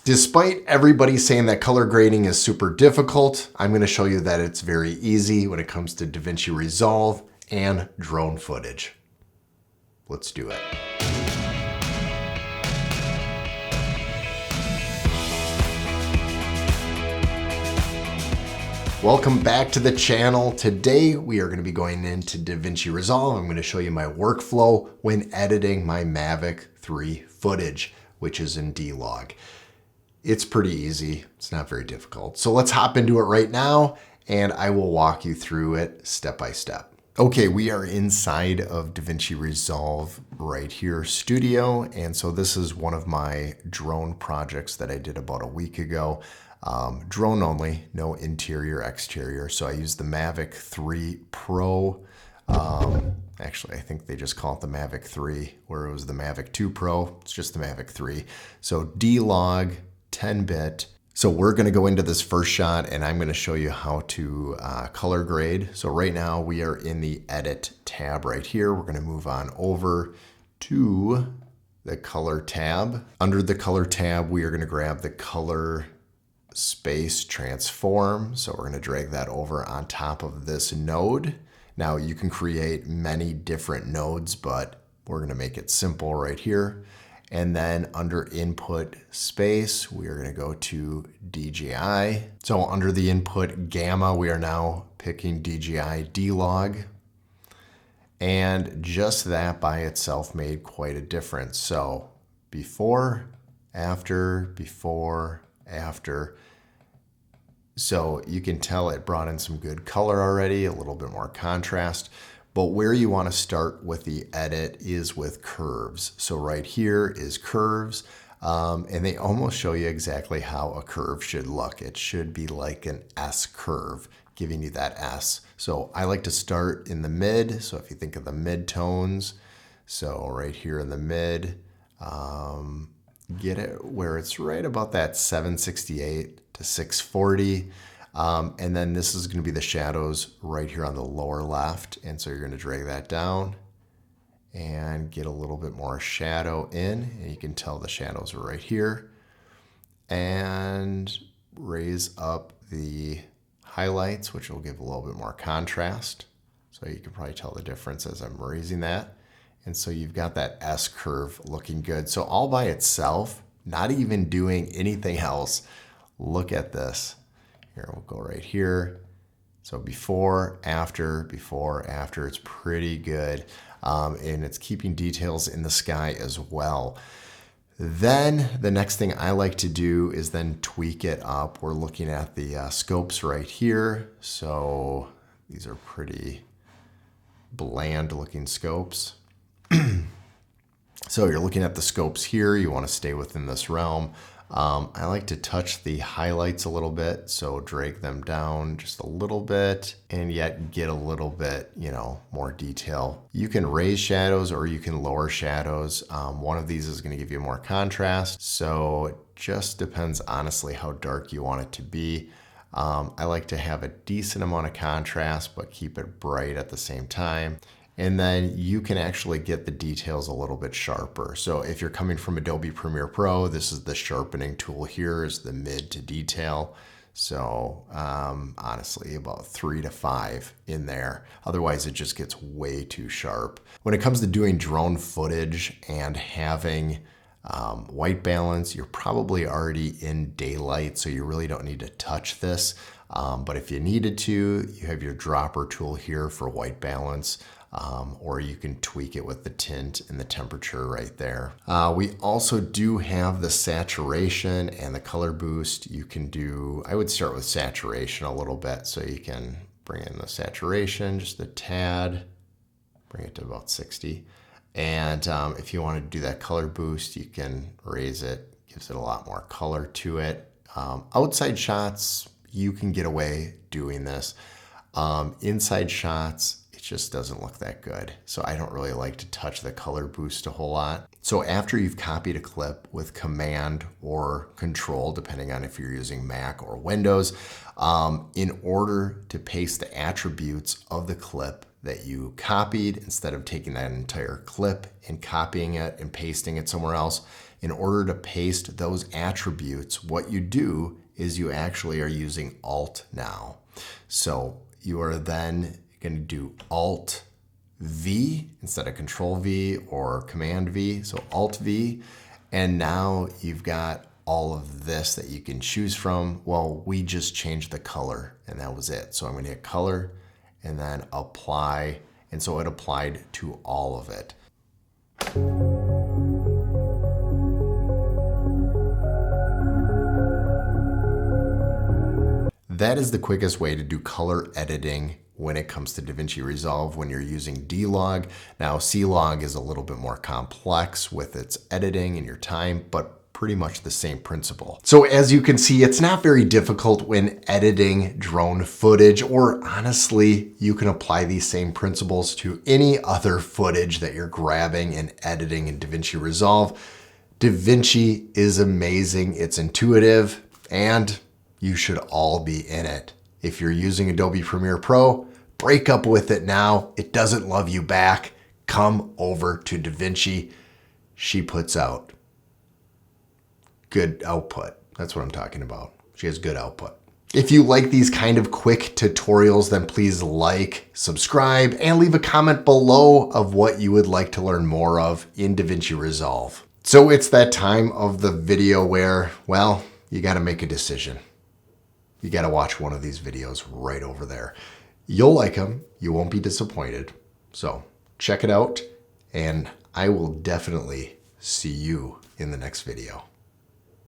Despite everybody saying that color grading is super difficult, I'm going to show you that it's very easy when it comes to Davinci Resolve and drone footage. Let's do it. Welcome back to the channel. Today we are going to be going into Davinci Resolve. I'm going to show you my workflow when editing my Mavic 3 footage, which is in D-Log. It's pretty easy. It's not very difficult. So let's hop into it right now and I will walk you through it step by step. Okay, we are inside of Davinci Resolve right here, Studio. And so this is one of my drone projects that I did about a week ago. Drone only, no interior, exterior. So I used the Mavic 3 Pro. Actually, I think they just call it the Mavic 3, where it was the Mavic 2 Pro. It's just the Mavic 3. So D-Log, 10-bit. So we're going to go into this first shot and I'm going to show you how to color grade. So right now we are in the edit tab right here. We're going to move on over to the color tab. Under the color tab, we are going to grab the color space transform. So we're going to drag that over on top of this node. Now you can create many different nodes, but we're going to make it simple right here. And then under input space, we are going to go to DJI. So under the input gamma, we are now picking DJI D-Log. And just that by itself made quite a difference. So before, after. So you can tell it brought in some good color already, a little bit more contrast. But where you want to start with the edit is with curves. So right here is curves, and they almost show you exactly how a curve should look. It should be like an S curve, giving you that S. So I like to start in the mid. So if you think of the mid tones, so right here in the mid, get it where it's right about that 768 to 640. And then this is going to be the shadows right here on the lower left. And so you're going to drag that down and get a little bit more shadow in. And you can tell the shadows are right here. And raise up the highlights, which will give a little bit more contrast. So you can probably tell the difference as I'm raising that. And so you've got that S curve looking good. So all by itself, not even doing anything else. Look at this. Here, we'll go right here. So before, after, it's pretty good. And it's keeping details in the sky as well. Then the next thing I like to do is then tweak it up. We're looking at the scopes right here. So these are pretty bland looking scopes. So you're looking at the scopes here. You want to stay within this realm. I like to touch the highlights a little bit, so drag them down just a little bit and yet get a little bit, more detail. You can raise shadows or you can lower shadows. One of these is going to give you more contrast, so it just depends honestly how dark you want it to be. I like to have a decent amount of contrast but keep it bright at the same time. And then you can actually get the details a little bit sharper. So if you're coming from Adobe Premiere Pro, this is the sharpening tool here, is the mid to detail. So honestly, about 3 to 5 in there. Otherwise, it just gets way too sharp. When it comes to doing drone footage and having white balance, you're probably already in daylight, so you really don't need to touch this. But if you needed to, you have your dropper tool here for white balance. Or you can tweak it with the tint and the temperature right there. We also do have the saturation and the color boost. You can do, I would start with saturation a little bit. So you can bring in the saturation, just a tad, bring it to about 60. And if you want to do that color boost, you can raise it, gives it a lot more color to it. Outside shots, you can get away doing this. Inside shots, it just doesn't look that good. So I don't really like to touch the color boost a whole lot. So after you've copied a clip with Command or Control, depending on if you're using Mac or Windows, in order to paste the attributes of the clip that you copied, instead of taking that entire clip and copying it and pasting it somewhere else. In order to paste those attributes, what you do is you actually are using Alt now. So you are then going to do Alt V instead of Control V or Command V. So Alt V. And now you've got all of this that you can choose from. Well, we just changed the color and that was it. So I'm going to hit color and then apply. And so it applied to all of it. That is the quickest way to do color editing when it comes to Davinci Resolve when you're using D-Log. Now, C-Log is a little bit more complex with its editing and your time, but pretty much the same principle. So as you can see, it's not very difficult when editing drone footage, or honestly, you can apply these same principles to any other footage that you're grabbing and editing in Davinci Resolve. Davinci is amazing, it's intuitive, and you should all be in it. If you're using Adobe Premiere Pro, break up with it now. It doesn't love you back. Come over to Davinci. She puts out good output. That's what I'm talking about. She has good output. If you like these kind of quick tutorials, then please like, subscribe, and leave a comment below of what you would like to learn more of in Davinci Resolve. So it's that time of the video where, well, you got to make a decision. You got to watch one of these videos right over there. You'll like them. You won't be disappointed. So check it out, and I will definitely see you in the next video.